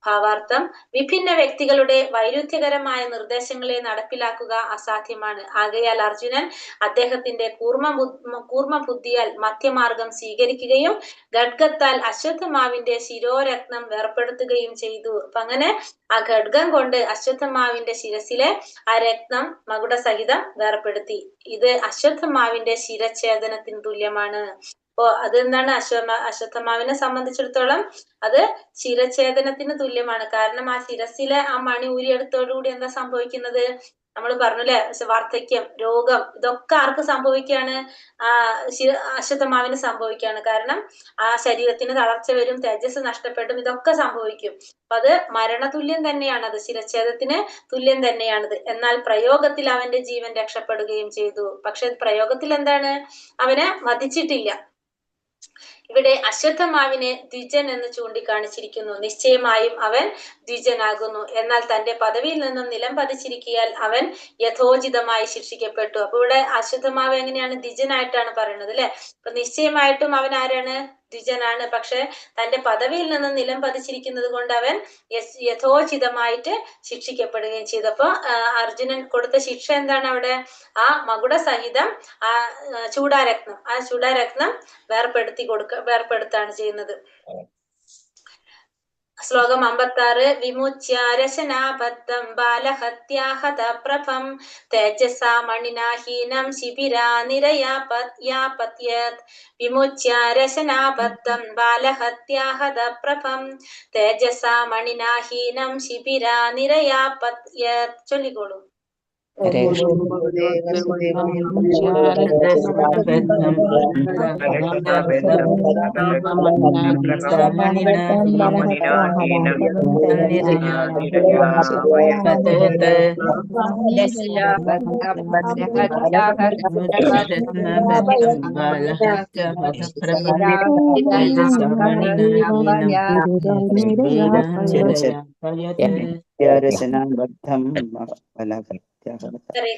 ഭാവാർത്ഥം: വിഭിന്ന വ്യക്തികളുടെ വൈരുദ്ധ്യകരമായ നിർദ്ദേശങ്ങളെ നടപ്പിലാക്കുക അസാധ്യമാണ്. ആകയാൽ അർജുനൻ അദ്ദേഹത്തിന്റെ കൂർമ്മ ബുദ്ധിയാൽ മധ്യമാർഗം സ്വീകരിക്കുകയും ഖഡ്ഗത്താൽ അശ്വത്ഥമാവിന്റെ ശിരോരത്നം വേർപ്പെടുത്തുകയും ചെയ്തു. അപ്പൊ അങ്ങനെ ആ ഖഡ്ഗം കൊണ്ട് അശ്വത്ഥമാവിന്റെ ശിരസിലെ ആ രത്നം മകുട സഹിതം വേർപ്പെടുത്തി. ഇത് അശ്വത്ഥമാവിന്റെ ശിരഛേദനത്തിന് തുല്യമാണ്. അപ്പോ അതെന്താണ്? അശ്വത്ഥമാവിനെ സംബന്ധിച്ചിടത്തോളം അത് ശിരഛേദനത്തിന് തുല്യമാണ്. കാരണം ആ ശിരസിലെ ആ മണി ഊരിയെടുത്തോടുകൂടി എന്താ സംഭവിക്കുന്നത്? നമ്മൾ പറഞ്ഞു അല്ലെ, വാർദ്ധക്യം, രോഗം, ഇതൊക്കെ ആർക്ക് സംഭവിക്കുകയാണ്? അശ്വത്ഥമാവിന് സംഭവിക്കുകയാണ്. കാരണം ആ ശരീരത്തിന് തളർച്ച വരും, തേജസ് നഷ്ടപ്പെടും, ഇതൊക്കെ സംഭവിക്കും. അപ്പൊ അത് മരണതുല്യം തന്നെയാണത്, ശിരച്ഛേദത്തിന് തുല്യം തന്നെയാണത്. എന്നാൽ പ്രയോഗത്തിൽ അവന്റെ ജീവൻ രക്ഷപ്പെടുകയും ചെയ്തു. പക്ഷെ പ്രയോഗത്തിൽ എന്താണ്? അവനെ വധിച്ചിട്ടില്ല. ഇവിടെ അശ്വത്ഥമാവിനെ ദ്വിജൻ എന്ന് ചൂണ്ടിക്കാണിച്ചിരിക്കുന്നു. നിശ്ചയമായും അവൻ ദ്വിജനാകുന്നു. എന്നാൽ തന്റെ പദവിയിൽ നിന്നും നിലം പതിച്ചിരിക്കിയാൽ അവൻ യഥോചിതമായി ശിക്ഷിക്കപ്പെട്ടു. അപ്പൊ ഇവിടെ അശ്വത്ഥമാവ് എങ്ങനെയാണ്? ദ്വിജനായിട്ടാണ് പറയുന്നത് അല്ലെ. അപ്പൊ നിശ്ചയമായിട്ടും അവൻ ആരാണ്? ദ്വിജനാണ്. പക്ഷെ തന്റെ പദവിയിൽ നിന്ന് നിലം പതിച്ചിരിക്കുന്നത് കൊണ്ട് അവൻ യഥോചിതമായിട്ട് ശിക്ഷിക്കപ്പെടുകയും ചെയ്തു. അപ്പൊ അർജുനൻ കൊടുത്ത ശിക്ഷ എന്താണ് അവിടെ? ആ മകുട സഹിതം ആ ചൂടാരത്നം വേർപെടുത്താണ് ചെയ്യുന്നത്. ശ്ലോകം 56. വിമുച്യ രശനാബദ്ധം ബാലഹത്യാഹത പ്രഭം തേജസാ മണിനാഹീനം ശിബിരാ നിരയാപത്യത്. വിമുച്യ രശനാബദ്ധം ബാലഹത്യാഹത പ്രഭം തേജസാ മണിനാഹീനം ശിബിരാ നിരയാപത്യത്. ചൊല്ലിക്കോളൂ. ഹരേ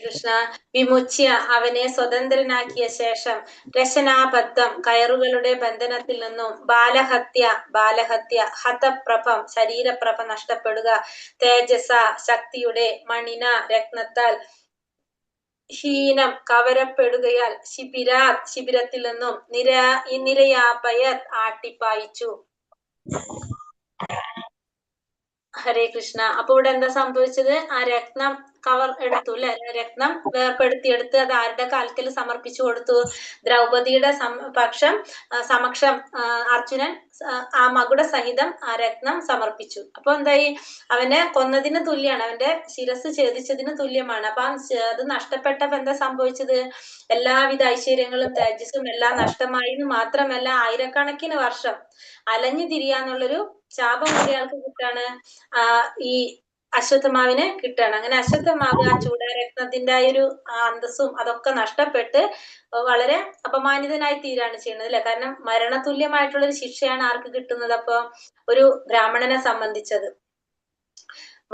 കൃഷ്ണ. വിമുച്യ അവനെ സ്വതന്ത്രനാക്കിയ ശേഷം, രശനാബദ്ധം കയറുകളുടെ ബന്ധനത്തിൽ നിന്നും, ബാലഹത്യ ഹതപ്രഭം ശരീരപ്രഭ നഷ്ടപ്പെടുക, തേജസ ശക്തിയുടെ, മണിന രത്നത്താൽ, ഹീനം കവരപ്പെടുകയാൽ, ശിബിരത്തിൽ നിന്നും, നിരയാപയത് ആട്ടിപ്പായിച്ചു. ഹരേ കൃഷ്ണ. അപ്പൊ ഇവിടെ എന്താ സംഭവിച്ചത്? ആ രത്നം എടുത്തു അല്ലെ, രത്നം വേർപെടുത്തിയെടുത്ത് അത് ആരുടെ കാൽക്കൽ സമർപ്പിച്ചു കൊടുത്തു? ദ്രൗപദിയുടെ സമക്ഷം അർജുനൻ ആ മകുട സഹിതം ആ രത്നം സമർപ്പിച്ചു. അപ്പൊ എന്തായി? അവനെ കൊന്നതിന് തുല്യാണ്, അവന്റെ ശിരസ് ഛേദിച്ചതിന് തുല്യമാണ്. അപ്പൊ അത് നഷ്ടപ്പെട്ടപ്പോ എന്താ സംഭവിച്ചത്? എല്ലാവിധ ഐശ്വര്യങ്ങളും തേജസ്സും എല്ലാം നഷ്ടമായി. മാത്രമല്ല, ആയിരക്കണക്കിന് വർഷം അലഞ്ഞു തിരിയാന്നുള്ളൊരു ശാപം കൂടി ആൾക്ക് കിട്ടാണ്, ഈ അശ്വത്ഥമാവിന് കിട്ടാണ്. അങ്ങനെ അശ്വത്ഥമാവ് ആ ചൂടാരത്നത്തിന്റെ ആ ഒരു അന്തസ്സും അതൊക്കെ നഷ്ടപ്പെട്ട് വളരെ അപമാനിതനായി തീരാണ് ചെയ്യുന്നത് അല്ലെ. കാരണം മരണതുല്യമായിട്ടുള്ളൊരു ശിക്ഷയാണ് ആർക്ക് കിട്ടുന്നത്? അപ്പൊ ഒരു ബ്രാഹ്മണനെ സംബന്ധിച്ചത്.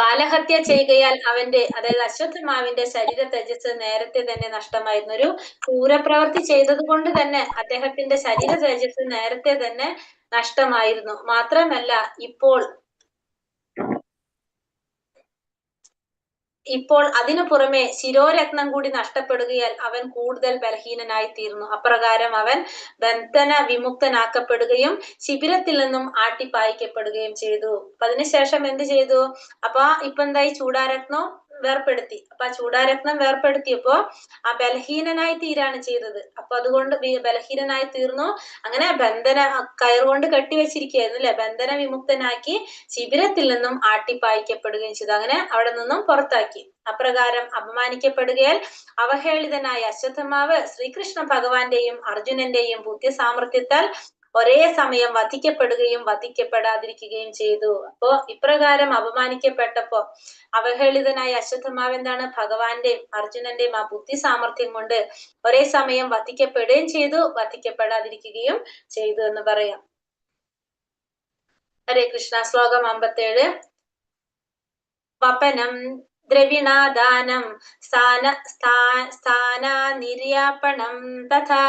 ബാലഹത്യ ചെയ്യുകയാൽ അവന്റെ, അതായത് അശ്വത്ഥമാവിന്റെ ശരീര തേജസ് നേരത്തെ തന്നെ നഷ്ടമായിരുന്നു. ഒരു ക്രൂരപ്രവൃത്തി ചെയ്തത് കൊണ്ട് തന്നെ അദ്ദേഹത്തിന്റെ ശരീര തേജസ് നേരത്തെ തന്നെ നഷ്ടമായിരുന്നു. മാത്രമല്ല, ഇപ്പോൾ അതിനു പുറമെ ശിരോരത്നം കൂടി നഷ്ടപ്പെടുകയാൽ അവൻ കൂടുതൽ ബലഹീനനായി തീർന്നു. അപ്രകാരം അവൻ ബന്ധന വിമുക്തനാക്കപ്പെടുകയും ശിബിരത്തിൽ നിന്നും ആട്ടിപ്പായിക്കപ്പെടുകയും ചെയ്തു. അപ്പൊ അതിനുശേഷം എന്ത് ചെയ്തു? അപ്പൊ ഇപ്പൊ എന്തായി? ചൂടാരത്നം വേർപെടുത്തി. അപ്പൊ ആ ചൂടാരത്നം വേർപെടുത്തിയപ്പോ ആ ബലഹീനനായി തീരാണ് ചെയ്തത്. അപ്പൊ അതുകൊണ്ട് ബലഹീനനായി തീർന്നു. അങ്ങനെ കയറുകൊണ്ട് കെട്ടിവെച്ചിരിക്കുകയായിരുന്നു അല്ലെ, ബന്ധന വിമുക്തനാക്കി ശിബിരത്തിൽ നിന്നും ആട്ടിപ്പായിക്കപ്പെടുകയും ചെയ്തു. അങ്ങനെ അവിടെ നിന്നും പുറത്താക്കി. അപ്രകാരം അപമാനിക്കപ്പെടുകയാൽ അവഹേളിതനായ അശ്വത്ഥമാവ് ശ്രീകൃഷ്ണ ഭഗവാന്റെയും അർജുനന്റെയും ബുദ്ധി സാമർത്ഥ്യത്താൽ ഒരേ സമയം വധിക്കപ്പെടുകയും വധിക്കപ്പെടാതിരിക്കുകയും ചെയ്തു. അപ്പോ ഇപ്രകാരം അപമാനിക്കപ്പെട്ടപ്പോ അവഹേളിതനായ അശ്വത്ഥമാവ് എന്താണ്? ഭഗവാന്റെയും അർജുനന്റെയും ആ ബുദ്ധി സാമർത്ഥ്യം കൊണ്ട് ഒരേ സമയം വധിക്കപ്പെടുകയും ചെയ്തു, വധിക്കപ്പെടാതിരിക്കുകയും ചെയ്തു എന്ന് പറയാം. ഹരേ കൃഷ്ണ. ശ്ലോകം 57. വപനം ദ്രവിണാദാനം സ്ഥാനാനിര്യാപണം തഥാ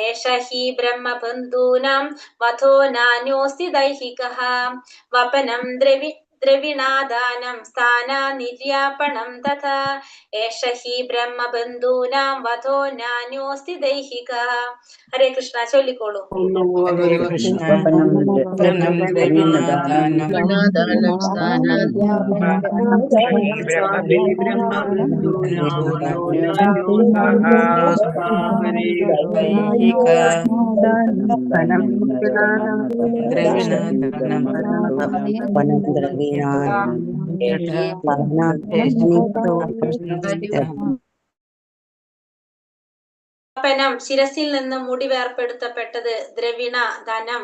ഏഷ ഹി ബ്രഹ്മബന്ധൂനാം വധോ നാന്യോസ്തി ദൈഹികഃ. വപനം ദ്രവിണാദാനം സ്ഥാനാനിര്യാപണം തഥാ ഏഷ ഹി ബ്രഹ്മബന്ധൂനാം വധോ നാന്യോസ്തി ദൈഹികഃ. ഹരേ കൃഷ്ണ. ചൊല്ലിക്കോളൂ. ശിരസിൽ നിന്ന് മുടി വേർപ്പെടുത്തപ്പെട്ടത്. ദ്രവിണ ധനം.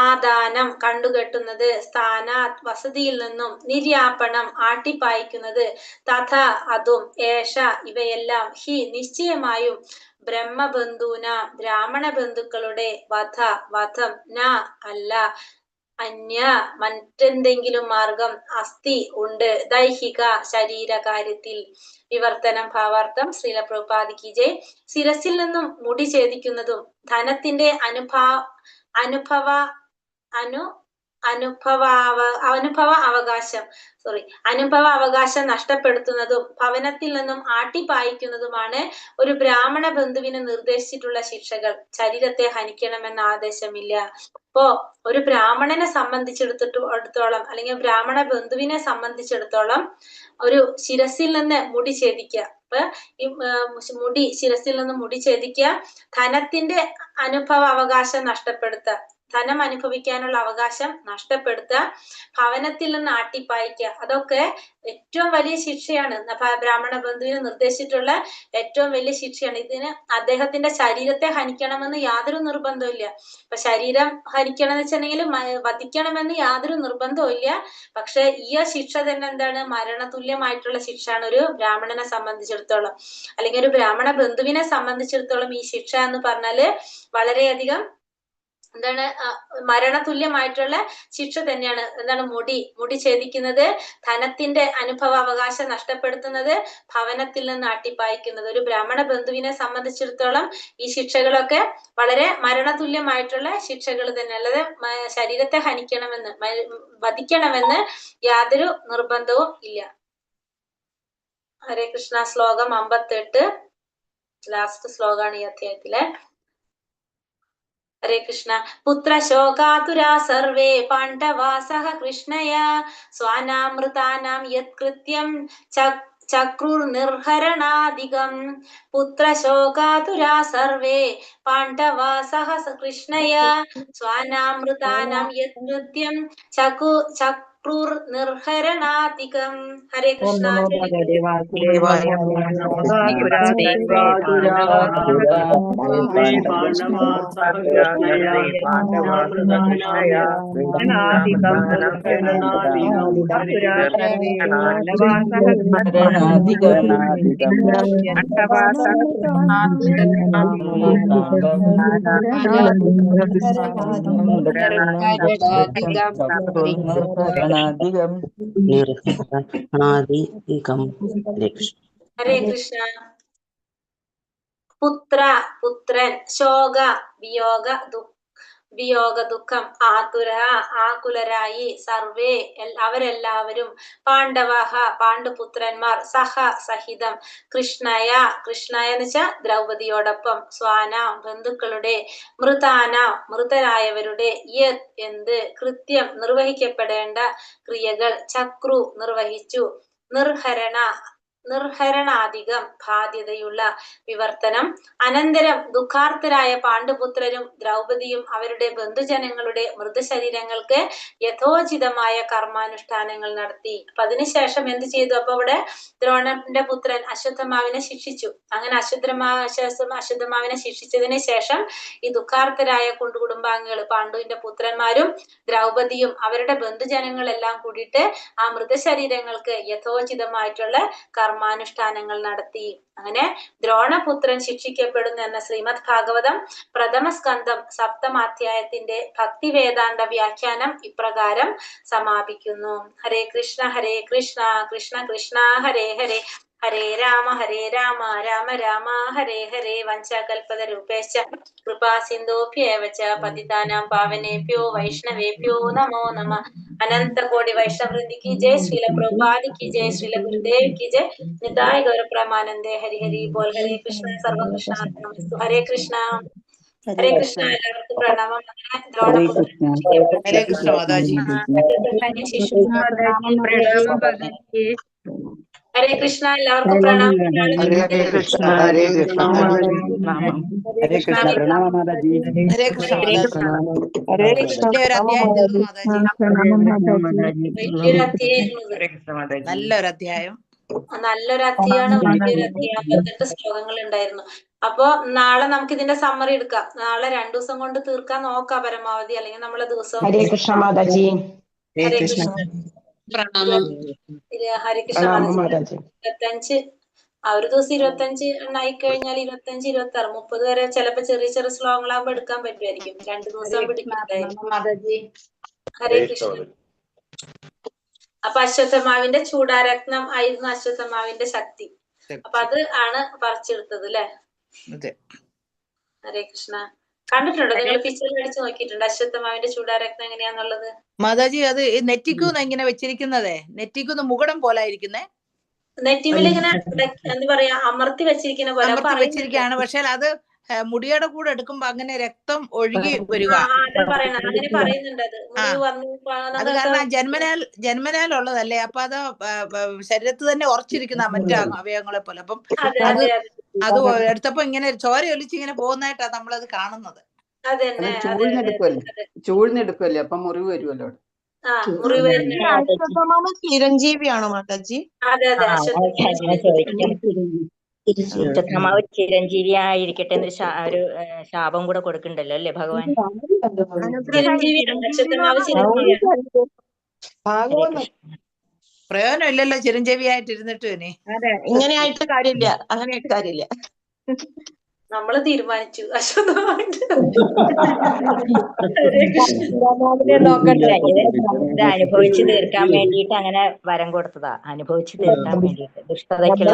ആദാനം കണ്ടുകെട്ടുന്നത്. സ്ഥാനാത് വസതിയിൽ നിന്നും. നിര്യാപണം ആട്ടിപ്പായിക്കുന്നത്. തഥ അതും. ഏഷ ഇവയെല്ലാം. ഹി നിശ്ചയമായും. ബ്രഹ്മബന്ധൂന ബ്രാഹ്മണ ബന്ധുക്കളുടെ. വധ വധം. ന അല്ല. അന്യ മറ്റെന്തെങ്കിലും മാർഗം. അസ്തി ഉണ്ട്. ദൈഹിക ശരീരകാര്യത്തിൽ. വിവർത്തനം ഭാവാർത്ഥം. ശ്രീല പ്രഭുപാദി കി ജയ്. ശിരസിൽ നിന്നും മുടി ഛേദിക്കുന്നതും ധനത്തിന്റെ അനുഭവ അവകാശം നഷ്ടപ്പെടുത്തുന്നതും ഭവനത്തിൽ നിന്നും ആട്ടിപ്പായിക്കുന്നതുമാണ് ഒരു ബ്രാഹ്മണ ബന്ധുവിന് നിർദ്ദേശിച്ചിട്ടുള്ള ശിക്ഷകൾ. ശരീരത്തെ ഹനിക്കണമെന്ന ആദേശമില്ല. അപ്പോ ഒരു ബ്രാഹ്മണനെ സംബന്ധിച്ചിടത്തോളം അല്ലെങ്കിൽ ബ്രാഹ്മണ ബന്ധുവിനെ സംബന്ധിച്ചിടത്തോളം ഒരു ശിരസിൽ നിന്ന് മുടി ഛേദിക്കുക. അപ്പൊ ഈ ശിരസിൽ നിന്ന് മുടി ഛേദിക്കുക, ധനത്തിന്റെ അവകാശം നഷ്ടപ്പെടുത്തുക, ധനം അനുഭവിക്കാനുള്ള അവകാശം നഷ്ടപ്പെടുത്തുക, ഭവനത്തിൽ നിന്ന് ആട്ടിപ്പായിക്കുക, അതൊക്കെ ഏറ്റവും വലിയ ശിക്ഷയാണ്. ബ്രാഹ്മണ ബന്ധുവിന് നിർദ്ദേശിച്ചിട്ടുള്ള ഏറ്റവും വലിയ ശിക്ഷയാണ്. ഇതിന് അദ്ദേഹത്തിന്റെ ശരീരത്തെ ഹനിക്കണമെന്ന് യാതൊരു നിർബന്ധവും ഇല്ല. ഇപ്പൊ ശരീരം ഹനിക്കണം എന്ന് വെച്ചിട്ടുണ്ടെങ്കിൽ വധിക്കണമെന്ന് യാതൊരു നിർബന്ധവും ഇല്ല. പക്ഷെ ഈ ശിക്ഷ തന്നെ എന്താണ്? മരണതുല്യമായിട്ടുള്ള ശിക്ഷയാണ് ഒരു ബ്രാഹ്മണനെ സംബന്ധിച്ചിടത്തോളം, അല്ലെങ്കിൽ ഒരു ബ്രാഹ്മണ ബന്ധുവിനെ സംബന്ധിച്ചിടത്തോളം ഈ ശിക്ഷ എന്ന് പറഞ്ഞാല് വളരെയധികം എന്താണ്? മരണതുല്യമായിട്ടുള്ള ശിക്ഷ തന്നെയാണ്. എന്താണ്? മുടി ഛേദിക്കുന്നത്, ധനത്തിന്റെ അവകാശം നഷ്ടപ്പെടുത്തുന്നത്, ഭവനത്തിൽ നിന്ന് ആട്ടിപ്പായിക്കുന്നത്. ഒരു ബ്രാഹ്മണ ബന്ധുവിനെ സംബന്ധിച്ചിടത്തോളം ഈ ശിക്ഷകളൊക്കെ വളരെ മരണതുല്യമായിട്ടുള്ള ശിക്ഷകൾ തന്നെ. അല്ലാതെ ശരീരത്തെ ഹനിക്കണമെന്ന് വധിക്കണമെന്ന് യാതൊരു നിർബന്ധവും ഇല്ല. ഹരേ കൃഷ്ണ. ശ്ലോകം 58, ലാസ്റ്റ് ശ്ലോകാണ് ഈ അധ്യായത്തിലെ. ഹരേ കൃഷ്ണ. പുത്ര ശോകാതുരാ സർവേ പാണ്ഡവാ സഹ കൃഷ്ണയ സ്വാനാമൃതാനാം യത്കൃത്യം ചക്രുർ നിർഹരണാധികം. പുത്ര ശോകാതുരാ സർവേ പാണ്ഡവാ സഹ കൃഷ്ണയ സ്വാനാമൃതാനാം യത്കൃത്യം ചക്രുർ നിർഹരണാധികം. ഹരേ കൃഷ്ണ. ഹരേ കൃഷ്ണ. പുത്ര പുത്രൻ. ശോക വിയോഗ ദുഃഖം. ആതുര ആകുലരായി. സർവേ അവരെല്ലാവരും. പാണ്ഡവഹ പാണ്ഡുപുത്രന്മാർ. സഹ സഹിതം. കൃഷ്ണയ എന്ന് വെച്ചാൽ ദ്രൗപദിയോടൊപ്പം. സ്വാന ബന്ധുക്കളുടെ. മൃതാന മൃതരായവരുടെ. യത് എന്ത്. കൃത്യം നിർവഹിക്കപ്പെടേണ്ട ക്രിയകൾ. ചക്രു നിർവഹിച്ചു. നിർഹരണാധികം ബാധ്യതയുള്ള. വിവർത്തനം. അനന്തരം ദുഃഖാർത്തരായ പാണ്ഡുപുത്രരും ദ്രൗപദിയും അവരുടെ ബന്ധുജനങ്ങളുടെ മൃതശരീരങ്ങൾക്ക് യഥോചിതമായ കർമാനുഷ്ഠാനങ്ങൾ നടത്തി. അപ്പൊ അതിനുശേഷം എന്ത് ചെയ്തു? അപ്പൊ അവിടെ ദ്രോണന്റെ പുത്രൻ അശ്വത്ഥമാവിനെ ശിക്ഷിച്ചു. അങ്ങനെ അശ്വത്ഥമാവിനെ ശിക്ഷിച്ചതിന് ശേഷം ഈ ദുഃഖാർത്തരായ കുടുംബാംഗങ്ങൾ, പാണ്ഡുവിന്റെ പുത്രന്മാരും ദ്രൗപദിയും അവരുടെ ബന്ധുജനങ്ങളെല്ലാം കൂടിയിട്ട് ആ മൃതശരീരങ്ങൾക്ക് യഥോചിതമായിട്ടുള്ള കർമാനുഷ്ഠാനങ്ങൾ നടത്തി. അങ്ങനെ ദ്രോണപുത്രൻ ശിക്ഷിക്കപ്പെടുന്നു എന്ന ശ്രീമദ് ഭാഗവതം പ്രഥമ സ്കന്ധം 7ാം അധ്യായത്തിന്റെ ഭക്തി വേദാന്ത വ്യാഖ്യാനം ഇപ്രകാരം സമാപിക്കുന്നു. ഹരേ കൃഷ്ണ കൃഷ്ണ കൃഷ്ണ ഹരേ ഹരേ, ഹരേ രാമ രാമ രാമ ഹരേ ഹരേ. വഞ്ചകൽപതരൂപേശ്ച കൃപാ സിന്ധോഭ്യേവ ച പതിതാനാം പാവനേഭ്യോ വൈഷ്ണവേഭ്യോ നമോ നമഃ. अनंत कोटि वैष्णव वृंद की जय. श्रील प्रभुपाद की जय. श्रील गुरुदेव की जय. निताय गौर प्रमानंदे. हरि हरि बोल. हरे कृष्ण सर्व कृष्णार्पणमस्तु. हरे कृष्ण. हरे कृष्ण. എല്ലാവർക്കും പ്രണാമം. ഹരേ കൃഷ്ണ മാതാജി. ശിശു ഹരേ കൃഷ്ണ. എല്ലാവർക്കും പ്രണാമം. ഹരേ കൃഷ്ണ. ഹരേ കൃഷ്ണ. ഹരേ കൃഷ്ണ. പ്രണാമ മാതാജി. ഹരേ കൃഷ്ണ മാതാജി. ഹരേ കൃഷ്ണ. വലിയ ഒരു അധ്യായം തീർന്നു മാതാജി. വലിയൊരു അധ്യായമായിരുന്നു ഇത്. ഹരേ കൃഷ്ണ മാതാജി. നല്ലൊരു അധ്യായം. നല്ലൊരു അധ്യായമാണ്. വലിയൊരു അധ്യായം. 58 ശ്ലോകങ്ങൾ ഉണ്ടായിരുന്നു. അപ്പൊ നാളെ നമുക്ക് ഇതിന്റെ സമ്മറി എടുക്കാം. നാളെ 2 ദിവസം കൊണ്ട് തീർക്കാൻ നോക്കാം പരമാവധി. അല്ലെങ്കിൽ നമ്മളെ ദിവസം. ഹരേ കൃഷ്ണ മാതാജി. ഹരേ കൃഷ്ണ. പ്രണാമം. ഹരേ കൃഷ്ണ മാതാജി. 25 ആ ഒരു ദിവസം 25 എണ്ണായി കഴിഞ്ഞാൽ 25, 26, 30 വരെ ചിലപ്പോ ചെറിയ ചെറിയ ശ്ലോകങ്ങളാകുമ്പോ എടുക്കാൻ പറ്റുമായിരിക്കും. 2 ദിവസം പിടിക്കുന്നതായിരിക്കും. ഹരേ കൃഷ്ണ. അപ്പൊ അശ്വത്ഥമാവിന്റെ ചൂടാരത്നം ആയിരുന്നു അശ്വത്ഥമാവിന്റെ ശക്തി. അപ്പൊ അത് ആണ് പറിച്ചെടുത്തത് അല്ലെ. ഹരേ കൃഷ്ണ. കണ്ടിട്ടുണ്ടോ നിങ്ങൾ? പിക്ചറിൽ അടിച്ചു നോക്കിയിട്ടുണ്ടോ അശ്വത്ഥമാവിന്റെ ചൂടാരത്നം എങ്ങനെയാന്നുള്ളത്? മാതാജി അത് നെറ്റിക്കൂന്ന് ഇങ്ങനെ വെച്ചിരിക്കുന്നതേ, നെറ്റിക്കൂന്ന് മുകുടം പോലെ ഇരിക്കുന്നേ, നെറ്റിമിൽ ഇങ്ങനെ എന്താ പറയാ അമർത്തി വെച്ചിരിക്കുന്ന പോലെ അമർത്തി വെച്ചിരിക്കുകയാണ്. പക്ഷെ അത് മുടിയുടെ കൂടെ എടുക്കുമ്പോ അങ്ങനെ രക്തം ഒഴുകി വരിക. അങ്ങനെ പറയുന്നുണ്ട്. അത് മുറിവ് വന്നു അത് കാരണം ജന്മനാലുള്ളതല്ലേ. അപ്പൊ അത് ശരീരത്തിൽ തന്നെ ഉറച്ചിരിക്കുന്ന മറ്റു അവയവങ്ങളെ പോലെ. അപ്പം അത് എടുത്തപ്പോ ഇങ്ങനെ ചോര ഒലിച്ച് ഇങ്ങനെ പോകുന്നതായിട്ടാണ് നമ്മളത് കാണുന്നത്. ചൂഴ്ന്നെടുക്കുമല്ലേ, അപ്പൊ മുറിവ് വരുമല്ലോ. ചിരഞ്ജീവിയാണോ മാതാജി? അശ്വത്ഥമാവ് ചിരഞ്ജീവി ആയിരിക്കട്ടെ എന്നൊരു ഒരു ശാപം കൂടെ കൊടുക്കണ്ടല്ലോ അല്ലേ ഭഗവാൻ? പ്രയോജനം ഇല്ലല്ലോ ചിരഞ്ജീവിയായിട്ട് ഇരുന്നിട്ട് തന്നെ. അതെ, ഇങ്ങനെയായിട്ട് കാര്യമില്ല, അങ്ങനെയായിട്ട് കാര്യമില്ല. നമ്മള് തീരുമാനിച്ചു ഇത് അനുഭവിച്ചു തീർക്കാൻ വേണ്ടിയിട്ട് അങ്ങനെ വരം കൊടുത്തതാ. അനുഭവിച്ചു തീർക്കാൻ വേണ്ടിയിട്ട് ദുഷ്ടതയ്ക്കുള്ള